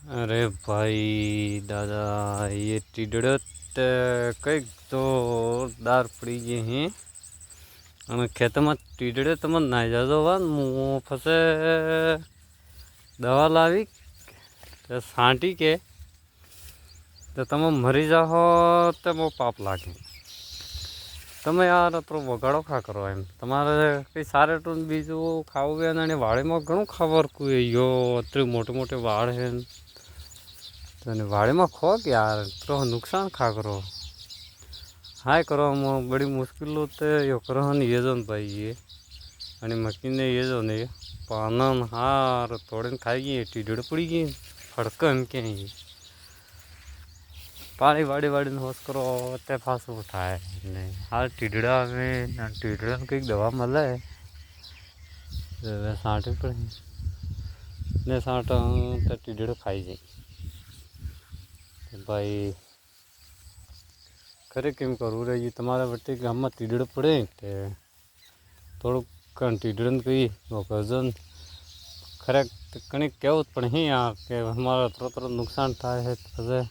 अरे भाई दादा ये टीडड़त कई जोरदार पड़ी गई हैं અને ખેતરમાં ટીડડે તમે નાઈ જાજો વા હું ફસે દવા લાવી તો છાંટી કે તો તમે મરી જાઓ તો બહુ પાપ લાગે તમે યાર તો વગાડો ખા કરો એમ તમારે કંઈ સારે ટૂન બીજું ખાવું બી અને વાડીમાં ઘણું ખાવરકું યો અત્યારે મોટે મોટે વાડ છે અને વાડીમાં ખો કે યાર તો નુકસાન ખા કરો हाय करो बड़ी मुश्किल होते यो करो ये जो भाई ये आणि मकीने ये जो ने पानन हार तोड़े खाई गई टीडड़ पड़ी गई फड़कन के ही पानी वाड़ी वाड़ी होश करो ते फास उठाए ने हार टीडड़ा में ना टीडड़ा की दवा मले वे साठ पड़े ने साठ तो टीडड़ खाई जाए भाई खरे केम करूँ रही तमारा वटे गाम में टीडड़ पड़े ते थोड़ा टीडड़न कही वजन खरे कणी कहूँ पड़े ही यहाँ के हमारा तरह नुकसान था है तो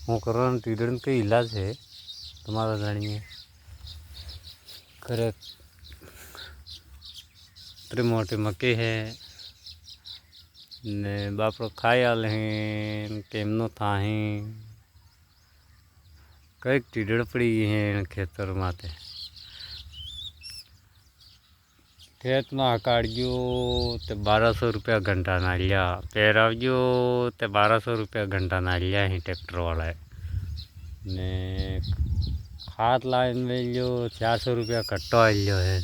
हूँ करो टीडड़न कई इलाज है तुम्हारा जानिए खरे इतनी मोटी मक्की है ने बापड़ो खाई आले हैं केमनो था ही कई टीडड़ पड़ी है खेतर माते खेत में काढ़्यो तो 1200 रुपया घंटा ना लिया पेरावजो तो 1200 रुपया घंटा ना लिया ही ट्रैक्टर वाला ने खाद लाइन में लियो 400 रुपया कट्टो लियो है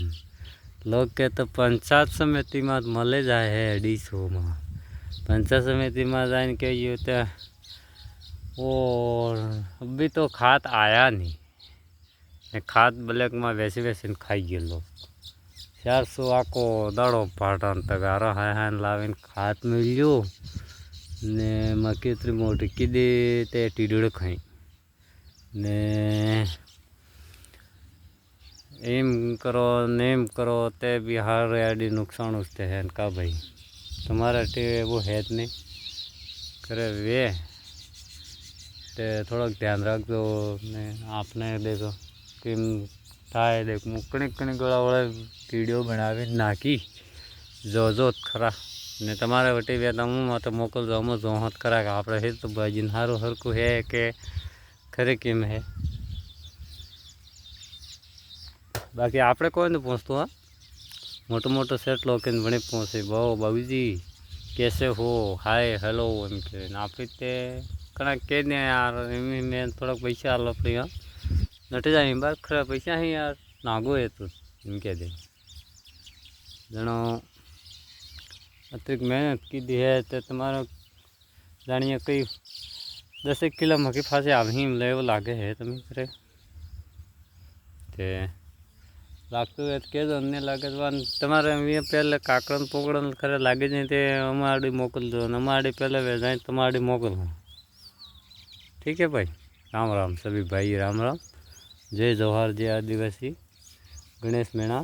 लोग के तो पंचायत समिति में मले जाए है 250 में पंचायत समिति में जाए कहिए तो और अभी तो खाद आया नहीं खाद ब्लैक में वैसे वैसे खाई गए लोग 400 आको दाड़ो पाटन तगारा है लावीन खाद मिलो ने मक्की इतनी मोटी कीधी ते टीडड़ खाई ने एम करो नेम करो ते बिहार याडी नुकसान उसते हैं का भाई तुम्हारा टे वो है नहीं करे वे ते थोड़ा ध्यान रख दो ने आपने देखो कि थाय देख मुकणी कणी गला वाला वीडियो बनावी नाखी जो खरा ने तमारे वटे वे तमु तो मोकल जो जो हत खरा कि आपणे हे तो भाजी हारू हरकू है कि खरे केम है बाकी आपणे कोई नहीं पहुँचतो हाँ मोटो मोटो सेट लोग बने पहुँचे बहु बाबूजी कैसे हो हाय हेलो एम के आप कणा कह दे यार मैं थोड़ा पैसा आलो पड़ी हाँ नटे जाए बार खरा पैसा ही यार नागो है तो एम कह दे जनो अतिरिक्त मेहनत की दी है तो तुम्हारा जानिए कई 10 किलो मक्की फासे आवी ले वो लागे है तुम्हें खरे ते लागत है तो कह दो नहीं लागे तो तमारे पहले काकड़न पोकड़न खरे लागे जाए तो अमाड़ी मोकल दो अमाड़ी पहले वे जाए तुम्हारी मोकल ठीक है भाई राम राम सभी भाई राम राम जय जवाहर जय आदिवासी गणेश मेणा